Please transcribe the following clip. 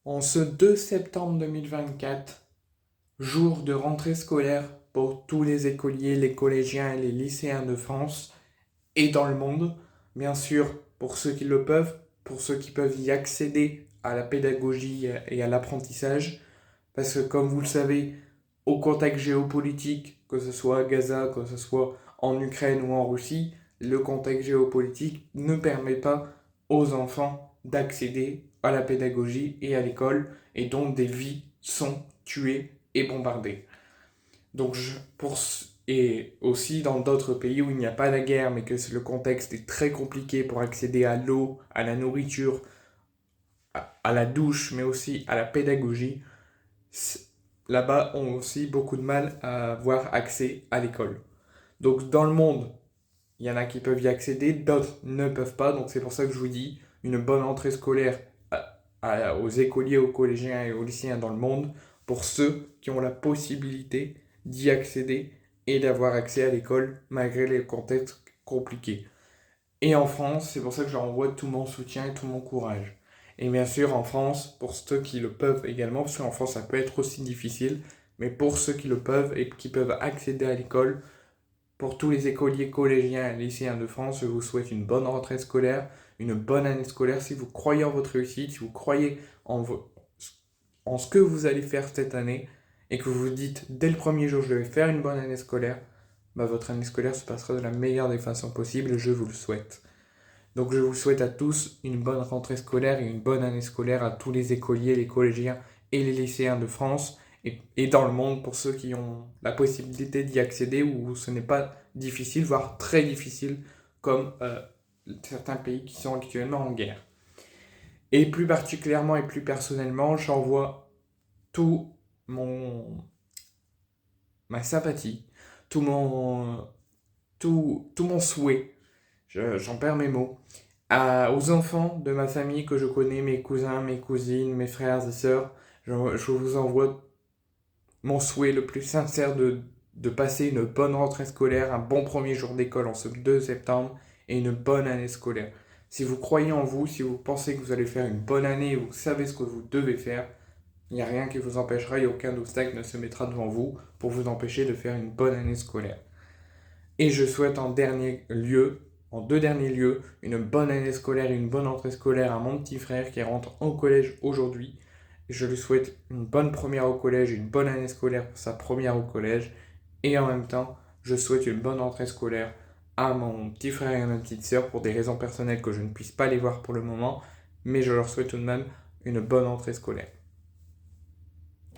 En ce 2 septembre 2024, jour de rentrée scolaire pour tous les écoliers, les collégiens et les lycéens de France et dans le monde, bien sûr pour ceux qui le peuvent, pour ceux qui peuvent y accéder à la pédagogie et à l'apprentissage, parce que comme vous le savez, au contexte géopolitique, que ce soit à Gaza, que ce soit en Ukraine ou en Russie, le contexte géopolitique ne permet pas aux enfants d'accéder à la pédagogie et à l'école, et donc des vies sont tuées et bombardées. Donc et aussi dans d'autres pays où il n'y a pas la guerre, mais que le contexte est très compliqué pour accéder à l'eau, à la nourriture, à la douche, mais aussi à la pédagogie, là-bas ont aussi beaucoup de mal à avoir accès à l'école. Donc dans le monde, il y en a qui peuvent y accéder, d'autres ne peuvent pas. Donc c'est pour ça que je vous dis une bonne entrée scolaire aux écoliers, aux collégiens et aux lycéens dans le monde pour ceux qui ont la possibilité d'y accéder et d'avoir accès à l'école malgré les contextes compliqués. Et en France, c'est pour ça que je leur envoie tout mon soutien et tout mon courage. Et bien sûr, en France, pour ceux qui le peuvent également, parce qu'en France, ça peut être aussi difficile, mais pour ceux qui le peuvent et qui peuvent accéder à l'école, pour tous les écoliers, collégiens et lycéens de France, je vous souhaite une bonne rentrée scolaire, une bonne année scolaire. Si vous croyez en votre réussite, si vous croyez en ce que vous allez faire cette année, et que vous vous dites dès le premier jour, je vais faire une bonne année scolaire, bah, votre année scolaire se passera de la meilleure des façons possibles, je vous le souhaite. Donc je vous souhaite à tous une bonne rentrée scolaire et une bonne année scolaire à tous les écoliers, les collégiens et les lycéens de France et dans le monde pour ceux qui ont la possibilité d'y accéder où ce n'est pas difficile, voire très difficile, comme certains pays qui sont actuellement en guerre. Et plus particulièrement et plus personnellement, j'envoie tout mon ma sympathie, tout mon tout mon souhait, j'en perds mes mots, aux enfants de ma famille que je connais, mes cousins, mes cousines, mes frères et sœurs. Je vous envoie mon souhait le plus sincère de passer une bonne rentrée scolaire, un bon premier jour d'école en ce 2 septembre et une bonne année scolaire. Si vous croyez en vous, si vous pensez que vous allez faire une bonne année et vous savez ce que vous devez faire, il n'y a rien qui vous empêchera et aucun obstacle ne se mettra devant vous pour vous empêcher de faire une bonne année scolaire. Et je souhaite en deux derniers lieux, une bonne année scolaire et une bonne entrée scolaire à mon petit frère qui rentre au collège aujourd'hui. Je lui souhaite une bonne première au collège, une bonne année scolaire pour sa première au collège. Et en même temps, je souhaite une bonne entrée scolaire à mon petit frère et à ma petite sœur pour des raisons personnelles que je ne puisse pas les voir pour le moment. Mais je leur souhaite tout de même une bonne entrée scolaire.